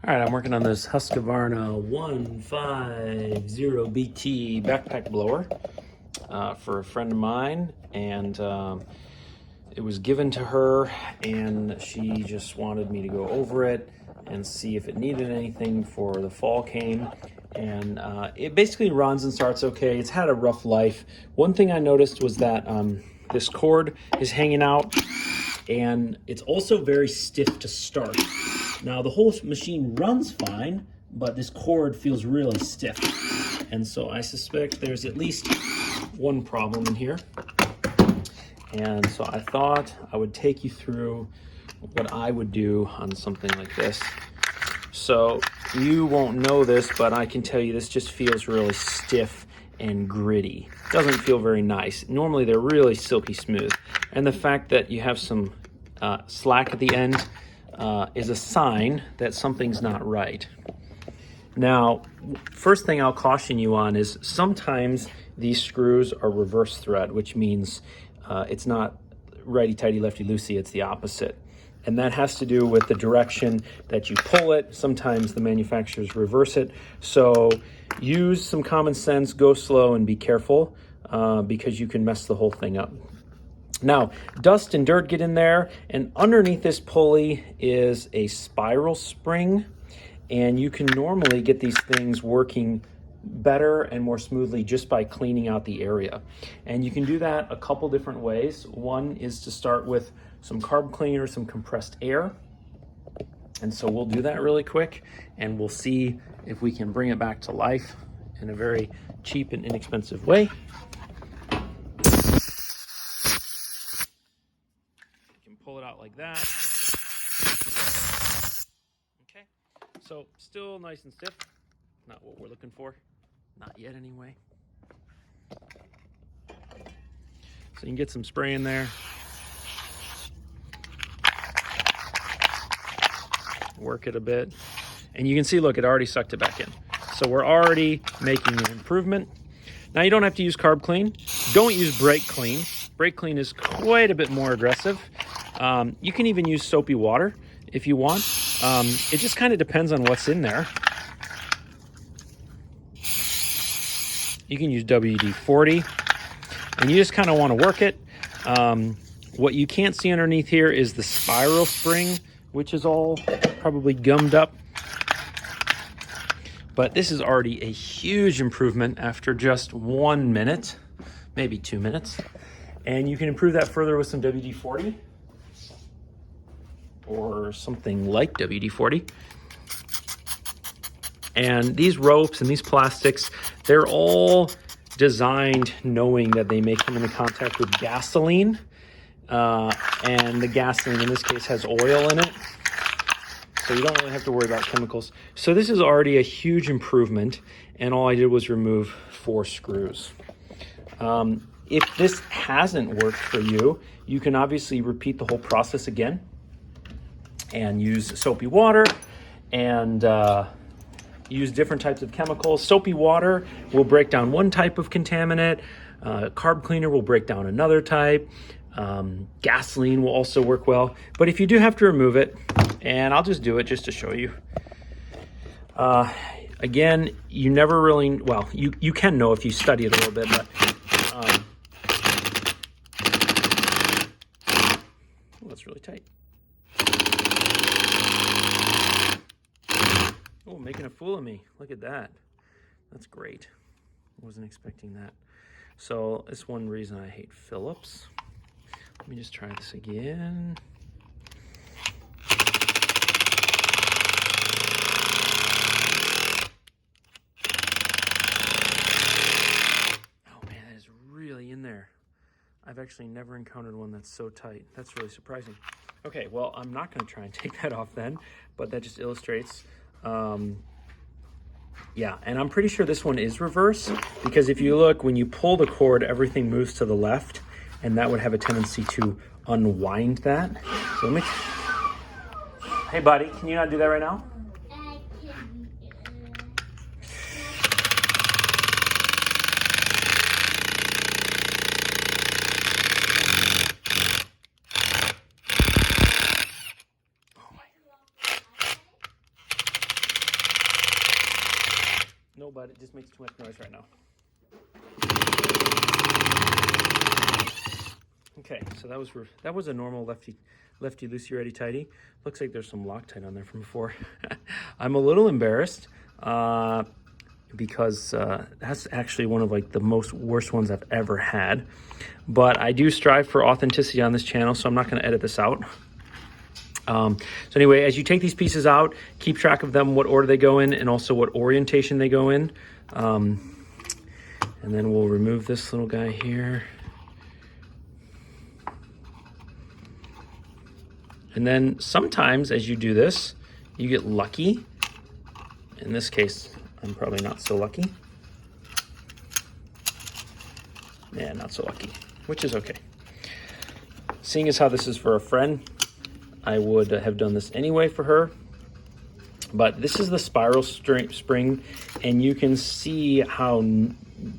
All right, I'm working on this Husqvarna 150BT backpack blower for a friend of mine, and it was given to her, and she just wanted me to go over it and see if it needed anything before the fall came. And it basically runs and starts okay. It's had a rough life. One thing I noticed was that this cord is hanging out, and it's also very stiff to start. Now the whole machine runs fine, but this cord feels really stiff. And so I suspect there's at least one problem in here. And so I thought I would take you through what I would do on something like this. So you won't know this, but I can tell you this just feels really stiff and gritty. Doesn't feel very nice. Normally they're really silky smooth. And the fact that you have some slack at the end is a sign that something's not right. Now, first thing I'll caution you on is sometimes these screws are reverse thread, which means it's not righty-tighty, lefty-loosey, it's the opposite. And that has to do with the direction that you pull it. Sometimes the manufacturers reverse it. So use some common sense, go slow, and be careful because you can mess the whole thing up. Now, dust and dirt get in there, and underneath this pulley is a spiral spring, and you can normally get these things working better and more smoothly just by cleaning out the area. And you can do that a couple different ways. One is to start with some carb cleaner, some compressed air. And so we'll do that really quick, and we'll see if we can bring it back to life in a very cheap and inexpensive way. Pull it out like that. Okay, so still nice and stiff. Not what we're looking for. Not yet anyway. So you can get some spray in there. Work it a bit. And you can see, look, it already sucked it back in. So we're already making an improvement. Now you don't have to use carb clean. Don't use brake clean. Brake clean is quite a bit more aggressive. You can even use soapy water if you want. It just kind of depends on what's in there. You can use WD-40, and you just kind of want to work it. What you can't see underneath here is the spiral spring, which is all probably gummed up. But this is already a huge improvement after just 1 minute, maybe 2 minutes. And you can improve that further with some WD-40. Or something like WD-40. And these ropes and these plastics, they're all designed knowing that they may come into contact with gasoline. And the gasoline in this case has oil in it. So you don't really have to worry about chemicals. So this is already a huge improvement, and all I did was remove 4 screws. If this hasn't worked for you, you can obviously repeat the whole process again and use soapy water and use different types of chemicals. Soapy water will break down one type of contaminant. Carb cleaner will break down another type. Gasoline will also work well. But if you do have to remove it, and I'll just do it just to show you. Again, you never really, well, you can know if you study it a little bit, but oh, that's really tight. Oh, making a fool of me. Look at that. That's great. Wasn't expecting that. So that's one reason I hate Phillips. Let me just try this again. Oh man, that is really in there. I've actually never encountered one that's so tight. That's really surprising. Okay, well, I'm not going to try and take that off then, but that just illustrates. Yeah, and I'm pretty sure this one is reverse, because if you look, when you pull the cord, everything moves to the left, and that would have a tendency to unwind that. So let me... Hey buddy, can you not do that right now? No, but it just makes too much noise right now. Okay, so that was a normal lefty loosey righty tighty. Looks like there's some Loctite on there from before. I'm a little embarrassed because that's actually one of like the worst ones I've ever had. But I do strive for authenticity on this channel, so I'm not going to edit this out. So anyway, as you take these pieces out, keep track of them, what order they go in, and also what orientation they go in. And then we'll remove this little guy here. And then sometimes as you do this, you get lucky. In this case, I'm probably not so lucky. Yeah, not so lucky, which is okay. Seeing as how this is for a friend, I would have done this anyway for her. But this is the spiral spring, and you can see how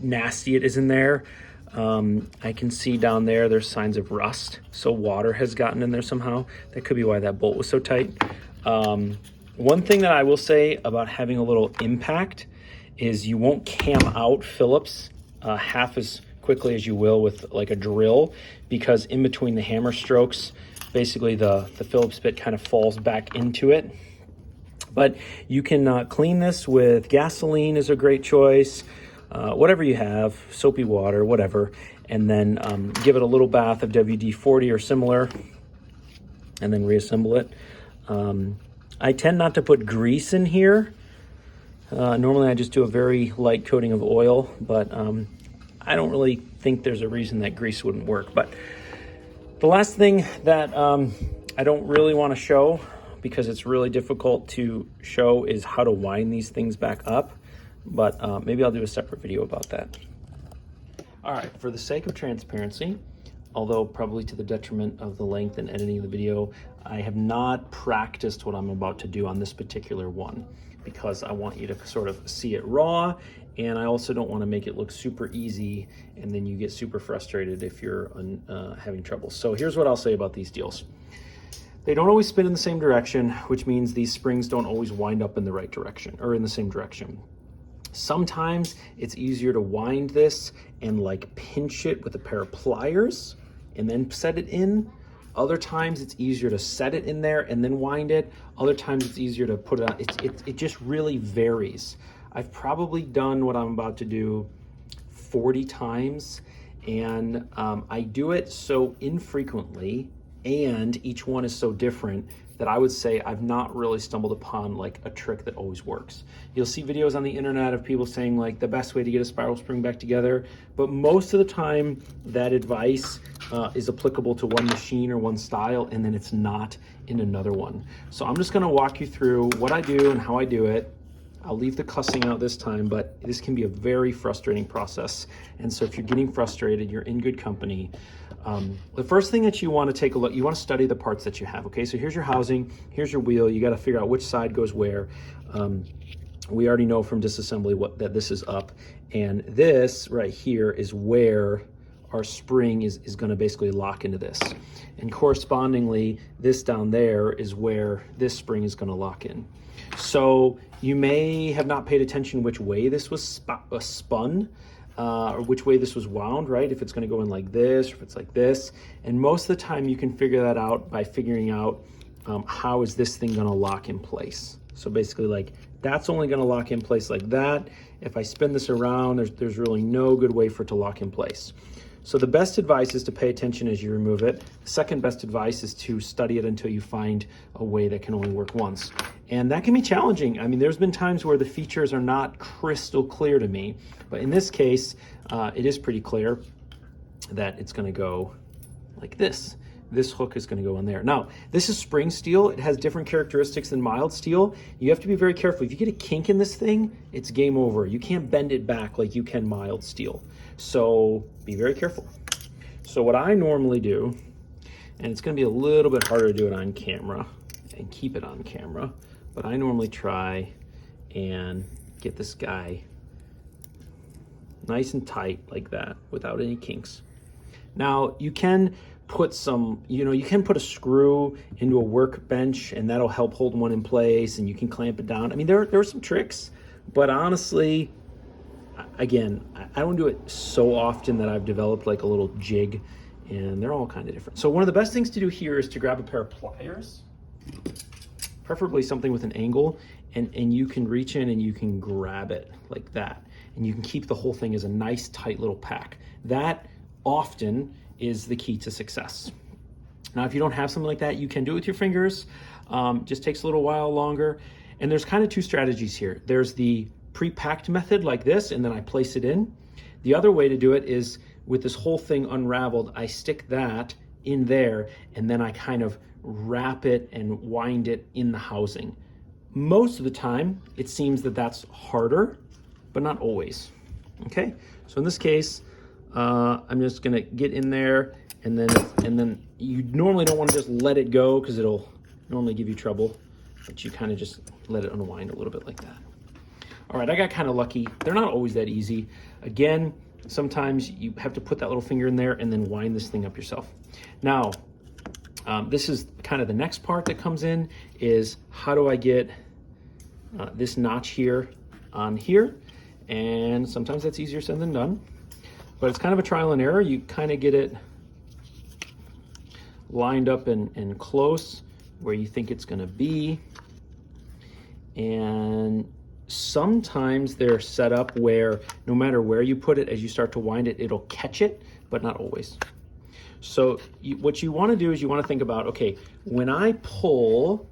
nasty it is in there. I can see down there, there's signs of rust. So water has gotten in there somehow. That could be why that bolt was so tight. One thing that I will say about having a little impact is you won't cam out Phillips half as quickly as you will with like a drill, because in between the hammer strokes, basically the Phillips bit kind of falls back into it. But you can clean this with gasoline is a great choice. Whatever you have, soapy water, whatever, and then give it a little bath of WD-40 or similar, and then reassemble it. I tend not to put grease in here. Normally I just do a very light coating of oil, but I don't really think there's a reason that grease wouldn't work. But the last thing that I don't really want to show, because it's really difficult to show, is how to wind these things back up. But maybe I'll do a separate video about that. All right, for the sake of transparency, although probably to the detriment of the length and editing of the video, I have not practiced what I'm about to do on this particular one, because I want you to sort of see it raw, and I also don't want to make it look super easy and then you get super frustrated if you're having trouble. So here's what I'll say about these deals. They don't always spin in the same direction, which means these springs don't always wind up in the right direction or in the same direction. Sometimes it's easier to wind this and like pinch it with a pair of pliers and then set it in. Other times it's easier to set it in there and then wind it. Other times it's easier to put it on. It just really varies. I've probably done what I'm about to do 40 times, and I do it so infrequently, and each one is so different that I would say I've not really stumbled upon like a trick that always works. You'll see videos on the internet of people saying like the best way to get a spiral spring back together, but most of the time that advice is applicable to one machine or one style, and then it's not in another one. So I'm just gonna walk you through what I do and how I do it. I'll leave the cussing out this time, but this can be a very frustrating process. And so if you're getting frustrated, you're in good company. The first thing that you want to take a look, you want to study the parts that you have. Okay, so here's your housing, here's your wheel. You got to figure out which side goes where. We already know from disassembly that this is up, and this right here is where our spring is going to basically lock into this. And correspondingly, this down there is where this spring is going to lock in. So you may have not paid attention which way this was spun, or which way this was wound, right? If it's going to go in like this, or if it's like this. And most of the time you can figure that out by figuring out how is this thing going to lock in place. So basically, like, that's only going to lock in place like that. If I spin this around, there's really no good way for it to lock in place. So the best advice is to pay attention as you remove it. The second best advice is to study it until you find a way that can only work once. And that can be challenging. I mean, there's been times where the features are not crystal clear to me, but in this case, it is pretty clear that it's gonna go like this. This hook is gonna go in there. Now, this is spring steel. It has different characteristics than mild steel. You have to be very careful. If you get a kink in this thing, it's game over. You can't bend it back like you can mild steel. So be very careful. So what I normally do, and it's gonna be a little bit harder to do it on camera and keep it on camera, but I normally try and get this guy nice and tight like that without any kinks. Now you can put some, you can put a screw into a workbench and that'll help hold one in place, and you can clamp it down. I mean, there are some tricks, but honestly, again, I don't do it so often that I've developed like a little jig, and they're all kind of different. So one of the best things to do here is to grab a pair of pliers, preferably something with an angle, and you can reach in and you can grab it like that. And you can keep the whole thing as a nice tight little pack. That often is the key to success. Now, if you don't have something like that, you can do it with your fingers. Just takes a little while longer. And there's kind of two strategies here. There's the pre-packed method like this, and then I place it in. The other way to do it is with this whole thing unraveled, I stick that in there, and then I kind of wrap it and wind it in the housing. Most of the time, it seems that that's harder, but not always. Okay, so in this case, I'm just gonna get in there, and then you normally don't want to just let it go because it'll normally give you trouble, but you kind of just let it unwind a little bit like that. All right, I got kind of lucky. They're not always that easy. Again, sometimes you have to put that little finger in there and then wind this thing up yourself. Now, this is kind of the next part that comes in, is how do I get this notch here on here? And sometimes that's easier said than done, but it's kind of a trial and error. You kind of get it lined up and close where you think it's gonna be. And sometimes they're set up where no matter where you put it, as you start to wind it, it'll catch it, but not always. So what you want to do is you want to think about, okay, when I pull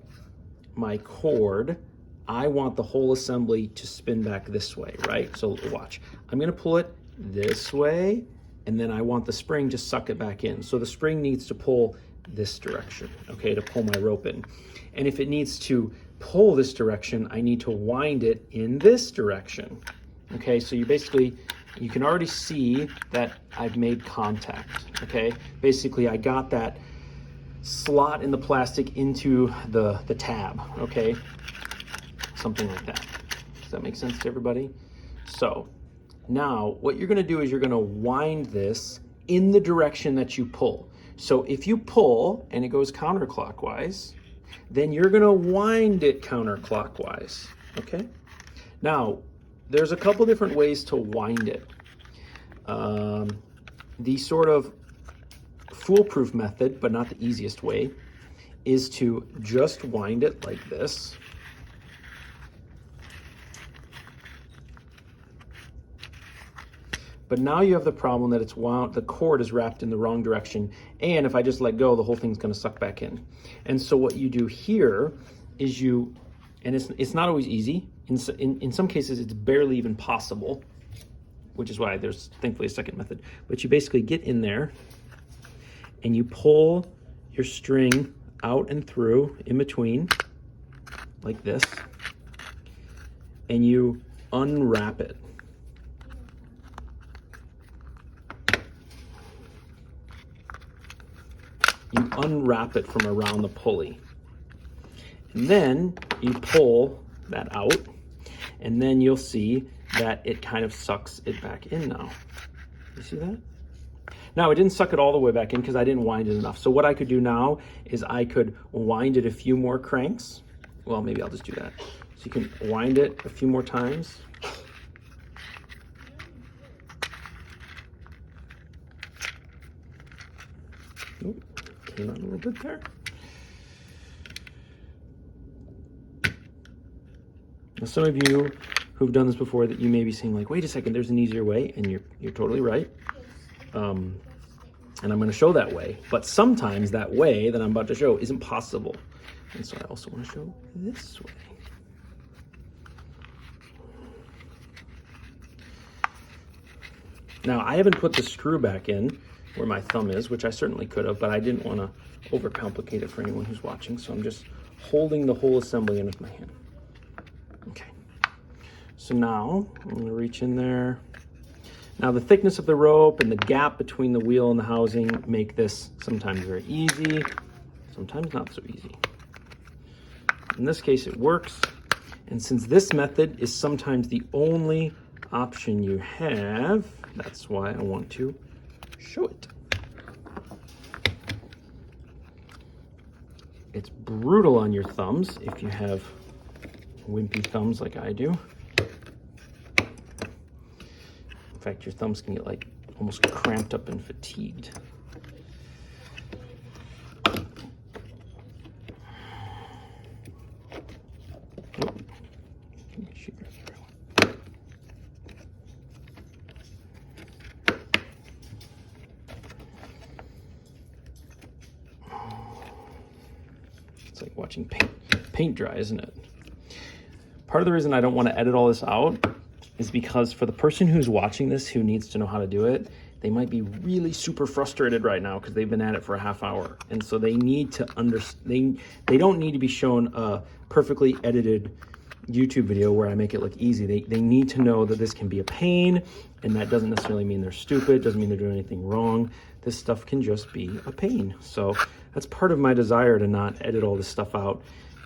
my cord, I want the whole assembly to spin back this way, right? So watch, I'm going to pull it this way, and then I want the spring to suck it back in. So the spring needs to pull this direction, okay, to pull my rope in. And if it needs to pull this direction, I need to wind it in this direction. Okay, so you can already see that I've made contact, okay? Basically, I got that slot in the plastic into the tab, okay? Something like that. Does that make sense to everybody? So now what you're gonna do is you're gonna wind this in the direction that you pull. So if you pull and it goes counterclockwise, then you're gonna wind it counterclockwise, okay? Now, there's a couple different ways to wind it. The sort of foolproof method, but not the easiest way, is to just wind it like this. But now you have the problem that it's wound, the cord is wrapped in the wrong direction, and if I just let go, the whole thing's gonna suck back in. And so what you do here is and it's not always easy. In some cases, it's barely even possible, which is why there's thankfully a second method. But you basically get in there and you pull your string out and through in between like this, and you unwrap it. You unwrap it from around the pulley. And then you pull that out, and then you'll see that it kind of sucks it back in now. You see that? Now, it didn't suck it all the way back in because I didn't wind it enough. So what I could do now is I could wind it a few more cranks. Well, maybe I'll just do that. So you can wind it a few more times. Ooh, came out a little bit there. Now, some of you who've done this before, that you may be saying like, wait a second, there's an easier way, and you're totally right. And I'm going to show that way, but sometimes that way that I'm about to show isn't possible. And so I also want to show this way. Now, I haven't put the screw back in where my thumb is, which I certainly could have, but I didn't want to overcomplicate it for anyone who's watching, so I'm just holding the whole assembly in with my hand. Okay, so now I'm going to reach in there. Now, the thickness of the rope and the gap between the wheel and the housing make this sometimes very easy, sometimes not so easy. In this case, it works. And since this method is sometimes the only option you have, that's why I want to show it. It's brutal on your thumbs if you have wimpy thumbs like I do. fact, your thumbs can get like almost cramped up and fatigued. Nope. It's like watching paint dry, isn't it? Part of the reason I don't want to edit all this out is because for the person who's watching this who needs to know how to do it, they might be really super frustrated right now because they've been at it for a half hour. And so they need to understand, they don't need to be shown a perfectly edited YouTube video where I make it look easy. They need to know that this can be a pain, and that doesn't necessarily mean they're stupid, doesn't mean they're doing anything wrong. This stuff can just be a pain. So that's part of my desire to not edit all this stuff out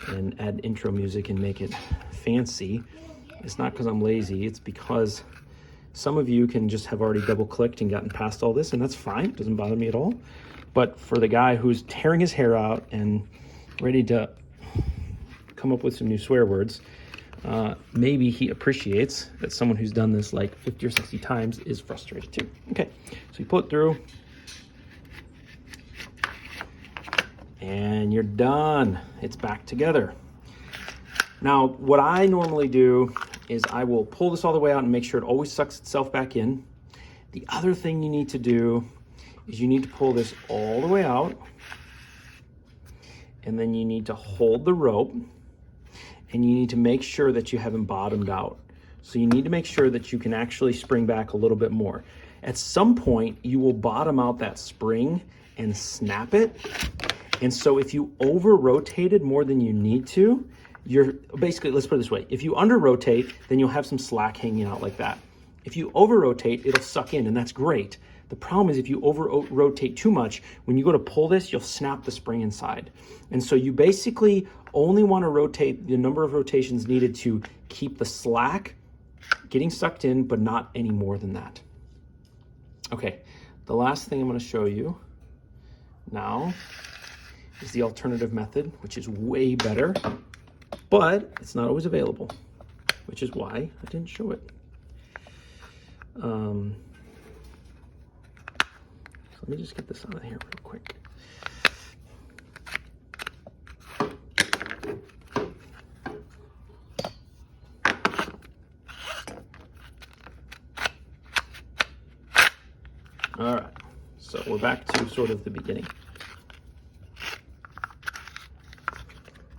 and add intro music and make it fancy. It's not because I'm lazy, it's because some of you can just have already double clicked and gotten past all this, and that's fine, it doesn't bother me at all. But for the guy who's tearing his hair out and ready to come up with some new swear words, maybe he appreciates that someone who's done this like 50 or 60 times is frustrated too. Okay, so you pull it through, and you're done. It's back together. Now, what I normally do is I will pull this all the way out and make sure it always sucks itself back in. The other thing you need to do is you need to pull this all the way out, and then you need to hold the rope, and you need to make sure that you haven't bottomed out. So you need to make sure that you can actually spring back a little bit more. At some point, you will bottom out that spring and snap it. And so if you over rotated more than you need to, you're basically, let's put it this way, if you under rotate, then you'll have some slack hanging out like that. If you over rotate, it'll suck in, and that's great. The problem is if you over rotate too much, when you go to pull this, you'll snap the spring inside. And so you basically only want to rotate the number of rotations needed to keep the slack getting sucked in, but not any more than that. Okay, the last thing I'm going to show you now is the alternative method, which is way better, but it's not always available, which is why I didn't show it. So let me just get this out of here real quick. All right, so we're back to sort of the beginning.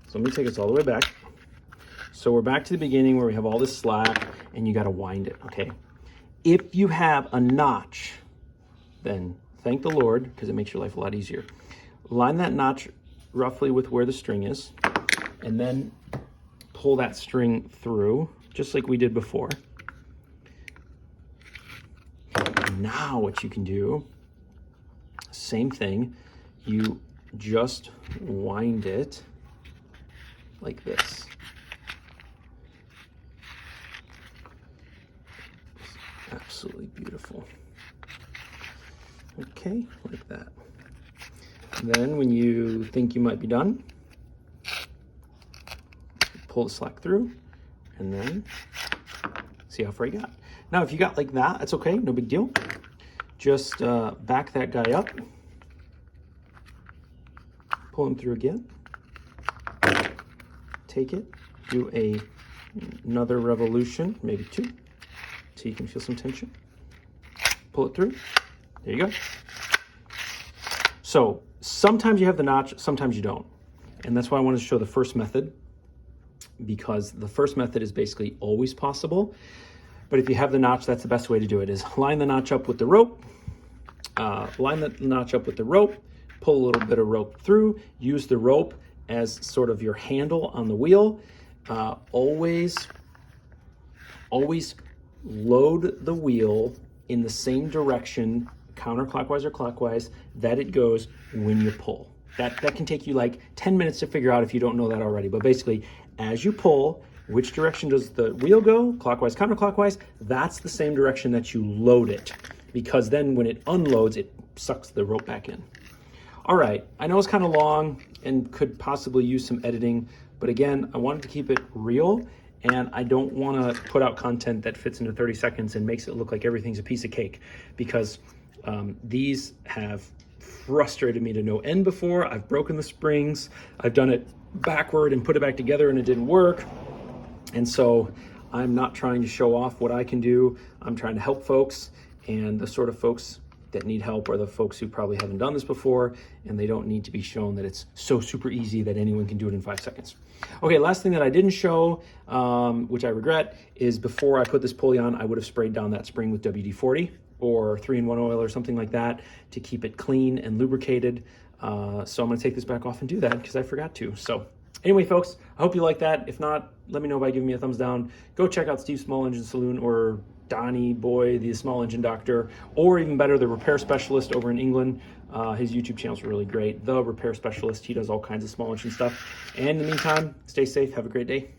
So let me take us all the way back. So we're back to the beginning where we have all this slack and you got to wind it, okay? If you have a notch, then thank the Lord, because it makes your life a lot easier. Line that notch roughly with where the string is, and then pull that string through, just like we did before. Now what you can do, same thing, you just wind it like this. Absolutely beautiful. Okay, like that. And then when you think you might be done, pull the slack through, and then see how far you got. Now, if you got like that, that's okay, no big deal. Just back that guy up, pull him through again, take it, do another revolution, maybe two, so you can feel some tension. Pull it through. There you go. So sometimes you have the notch, sometimes you don't. And that's why I wanted to show the first method, because the first method is basically always possible. But if you have the notch, that's the best way to do it, is line the notch up with the rope, pull a little bit of rope through, use the rope as sort of your handle on the wheel. Always load the wheel in the same direction, counterclockwise or clockwise, that it goes when you pull. That can take you like 10 minutes to figure out if you don't know that already. But basically, as you pull, which direction does the wheel go? Clockwise, counterclockwise. That's the same direction that you load it, because then when it unloads, it sucks the rope back in. All right, I know it's kind of long and could possibly use some editing, but again, I wanted to keep it real and I don't want to put out content that fits into 30 seconds and makes it look like everything's a piece of cake, because these have frustrated me to no end before. I've broken the springs, I've done it backward and put it back together and it didn't work. And so I'm not trying to show off what I can do. I'm trying to help folks, and the sort of folks that need help are the folks who probably haven't done this before, and they don't need to be shown that it's so super easy that anyone can do it in 5 seconds. Okay, last thing that I didn't show, which I regret, is before I put this pulley on, I would have sprayed down that spring with WD-40 or 3-in-1 oil or something like that to keep it clean and lubricated. So I'm gonna take this back off and do that because I forgot to. So anyway, folks, I hope you like that. If not, let me know by giving me a thumbs down. Go check out Steve's Small Engine Saloon, or Donnie Boy, the Small Engine Doctor, or even better, the Repair Specialist over in England. His YouTube channel's really great. The Repair Specialist, he does all kinds of small engine stuff. And in the meantime, stay safe, have a great day.